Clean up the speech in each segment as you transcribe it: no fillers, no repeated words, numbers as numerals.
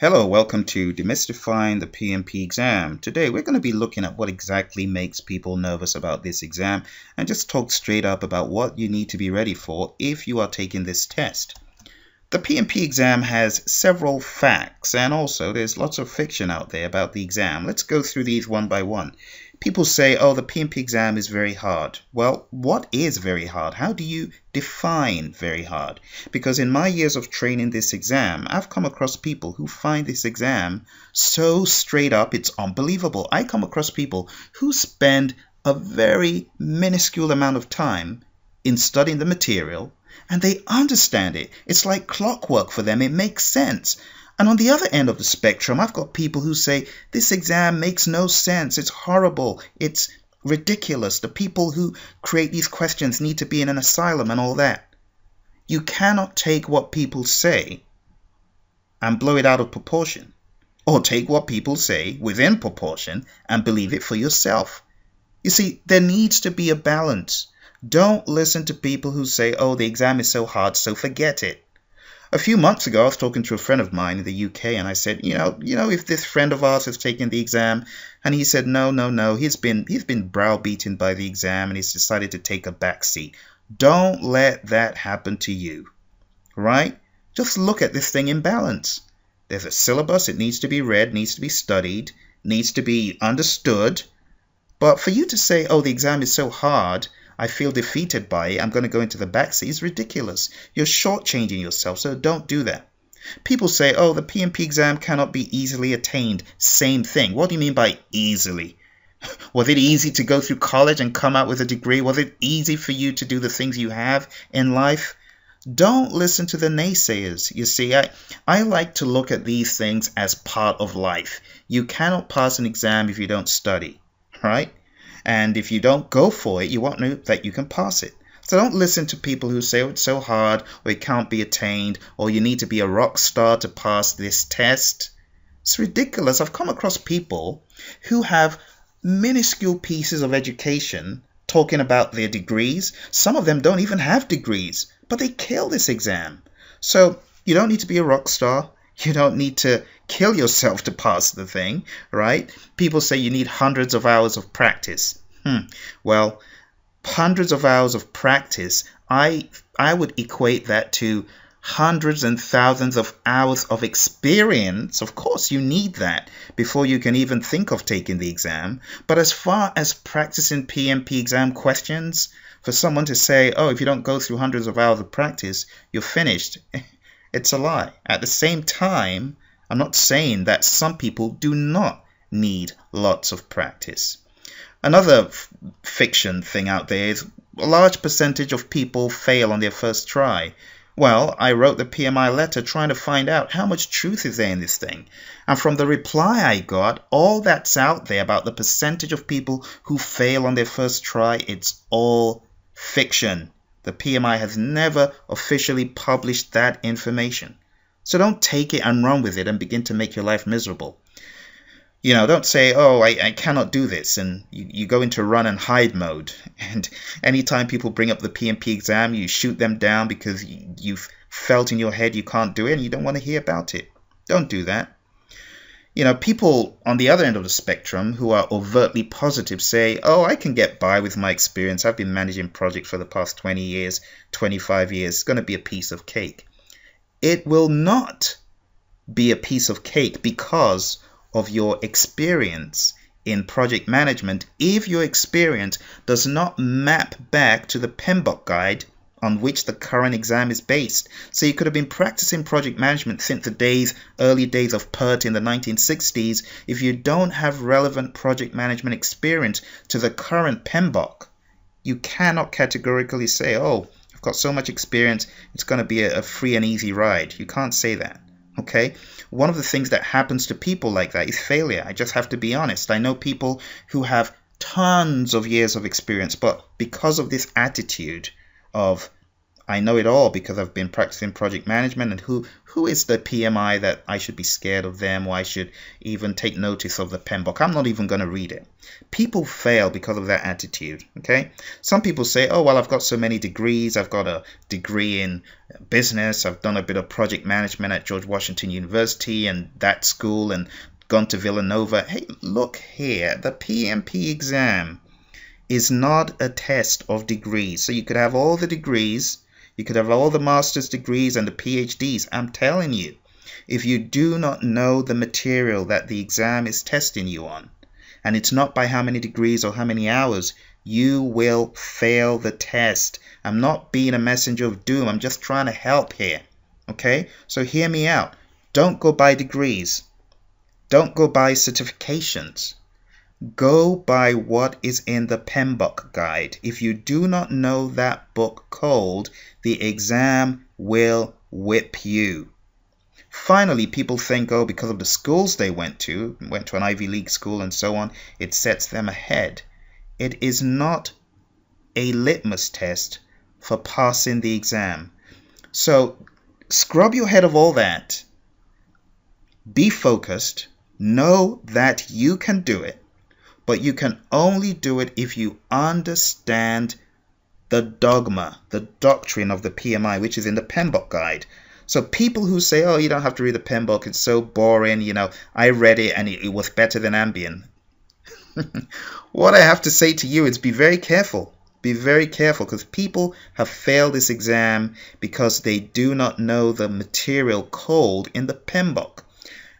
Hello, welcome to Demystifying the PMP Exam. Today we're going to be looking at what exactly makes people nervous about this exam and just talk straight up about what you need to be ready for if you are taking this test. The PMP exam has several facts and also there's lots of fiction out there about the exam. Let's go through these one by one. People say, oh, the PMP exam is very hard. Well, what is very hard? How do you define very hard? Because in my years of training this exam, I've come across people who find this exam so straight up, it's unbelievable. I come across people who spend a very minuscule amount of time in studying the material and they understand it. It's like clockwork for them. It makes sense. And on the other end of the spectrum, I've got people who say, this exam makes no sense. It's horrible. It's ridiculous. The people who create these questions need to be in an asylum and all that. You cannot take what people say and blow it out of proportion, or take what people say within proportion and believe it for yourself. You see, there needs to be a balance. Don't listen to people who say, oh, the exam is so hard, so forget it. A few months ago, I was talking to a friend of mine in the UK and I said, you know, if this friend of ours has taken the exam, and he said, no, he's been browbeaten by the exam and he's decided to take a back seat. Don't let that happen to you, right? Just look at this thing in balance. There's a syllabus, it needs to be read, needs to be studied, needs to be understood. But for you to say, oh, the exam is so hard, I feel defeated by it, I'm going to go into the backseat, is ridiculous. You're shortchanging yourself, so don't do that. People say, oh, the PMP exam cannot be easily attained. Same thing. What do you mean by easily? Was it easy to go through college and come out with a degree? Was it easy for you to do the things you have in life? Don't listen to the naysayers. You see, I like to look at these things as part of life. You cannot pass an exam if you don't study, right? And if you don't go for it, you won't know that you can pass it. So don't listen to people who say, oh, it's so hard, or it can't be attained, or you need to be a rock star to pass this test. It's ridiculous. I've come across people who have minuscule pieces of education talking about their degrees. Some of them don't even have degrees, but they kill this exam. So you don't need to be a rock star. You don't need to kill yourself to pass the thing, right? People say you need hundreds of hours of practice. Well, hundreds of hours of practice, I would equate that to hundreds and thousands of hours of experience. Of course, you need that before you can even think of taking the exam. But as far as practicing PMP exam questions, for someone to say, oh, if you don't go through hundreds of hours of practice, you're finished. It's a lie. At the same time, I'm not saying that some people do not need lots of practice. Another fiction thing out there is a large percentage of people fail on their first try. Well, I wrote the PMI letter trying to find out how much truth is there in this thing. And from the reply I got, all that's out there about the percentage of people who fail on their first try, it's all fiction. The PMI has never officially published that information. So don't take it and run with it and begin to make your life miserable. You know, don't say, oh, I cannot do this. And you go into run and hide mode. And anytime people bring up the PMP exam, you shoot them down because you've felt in your head you can't do it and you don't want to hear about it. Don't do that. You know, people on the other end of the spectrum who are overtly positive say, oh, I can get by with my experience. I've been managing projects for the past 20 years, 25 years. It's going to be a piece of cake. It will not be a piece of cake because of your experience in project management if your experience does not map back to the PMBOK guide on which the current exam is based. So you could have been practicing project management since the early days of PERT in the 1960s. If you don't have relevant project management experience to the current PMBOK, you cannot categorically say, oh, I've got so much experience, it's going to be a free and easy ride. You can't say that. Okay? One of the things that happens to people like that is failure. I just have to be honest. I know people who have tons of years of experience, but because of this attitude of I know it all because I've been practicing project management, and who is the PMI that I should be scared of them, or I should even take notice of the PMBOK? I'm not even going to read it. People fail because of that attitude. Okay, some people say, oh well, I've got so many degrees. I've got a degree in business, I've done a bit of project management at George Washington University and that school, and gone to Villanova. Hey, look here, the PMP exam is not a test of degrees. So you could have all the degrees, you could have all the master's degrees and the PhDs. I'm telling you, if you do not know the material that the exam is testing you on, and it's not by how many degrees or how many hours, you will fail the test. I'm not being a messenger of doom. I'm just trying to help here. Okay? So hear me out. Don't go by degrees. Don't go by certifications. Go by what is in the PMBOK guide. If you do not know that book cold, the exam will whip you. Finally, people think, oh, because of the schools they went to an Ivy League school and so on, it sets them ahead. It is not a litmus test for passing the exam. So scrub your head of all that. Be focused. Know that you can do it. But you can only do it if you understand the dogma, the doctrine of the PMI, which is in the PMBOK guide. So people who say, oh, you don't have to read the PMBOK, it's so boring, I read it and it was better than Ambien. What I have to say to you is be very careful. Be very careful, because people have failed this exam because they do not know the material cold in the PMBOK.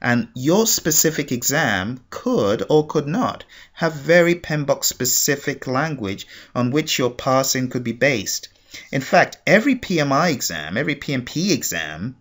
And your specific exam could or could not have very PMBOK specific language on which your passing could be based. In fact, every PMI exam, every PMP exam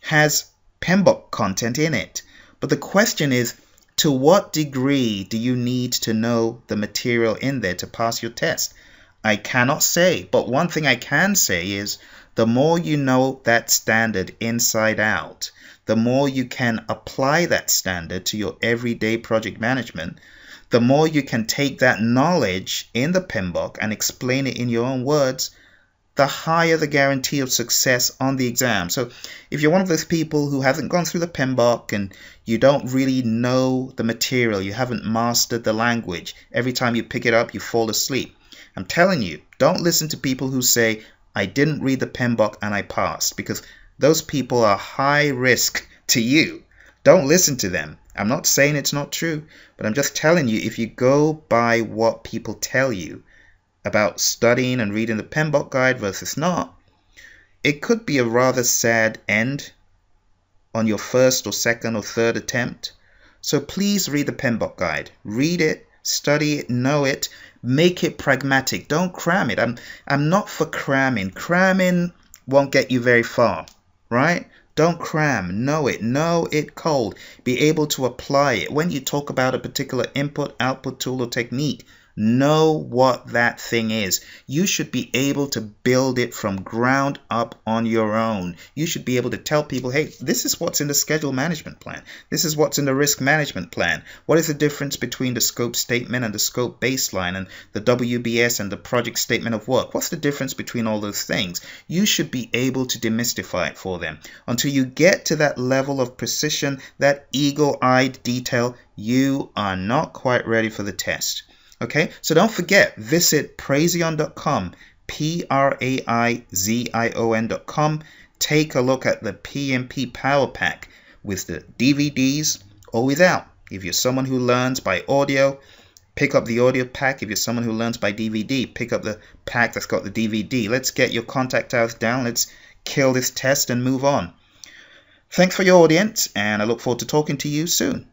has PMBOK content in it. But the question is, to what degree do you need to know the material in there to pass your test? I cannot say, but one thing I can say is the more you know that standard inside out, the more you can apply that standard to your everyday project management, the more you can take that knowledge in the PMBOK and explain it in your own words, the higher the guarantee of success on the exam. So if you're one of those people who hasn't gone through the PMBOK and you don't really know the material, you haven't mastered the language, every time you pick it up you fall asleep, I'm telling you, don't listen to people who say, I didn't read the PMBOK and I passed, because those people are high risk to you. Don't listen to them. I'm not saying it's not true, but I'm just telling you, if you go by what people tell you about studying and reading the PMBOK guide versus not, it could be a rather sad end on your first or second or third attempt. So please read the PMBOK guide. Read it, study it, know it, make it pragmatic. Don't cram it. I'm not for cramming. Cramming won't get you very far, right? Don't cram. Know it cold. Be able to apply it. When you talk about a particular input, output tool or technique, know what that thing is. You should be able to build it from ground up on your own. You should be able to tell people, hey, this is what's in the schedule management plan. This is what's in the risk management plan. What is the difference between the scope statement and the scope baseline and the WBS and the project statement of work? What's the difference between all those things? You should be able to demystify it for them. Until you get to that level of precision, that eagle-eyed detail, you are not quite ready for the test. Okay, so don't forget, visit Praizion.com, Praizion.com. Take a look at the PMP Power Pack with the DVDs or without. If you're someone who learns by audio, pick up the audio pack. If you're someone who learns by DVD, pick up the pack that's got the DVD. Let's get your contact hours down. Let's kill this test and move on. Thanks for your audience, and I look forward to talking to you soon.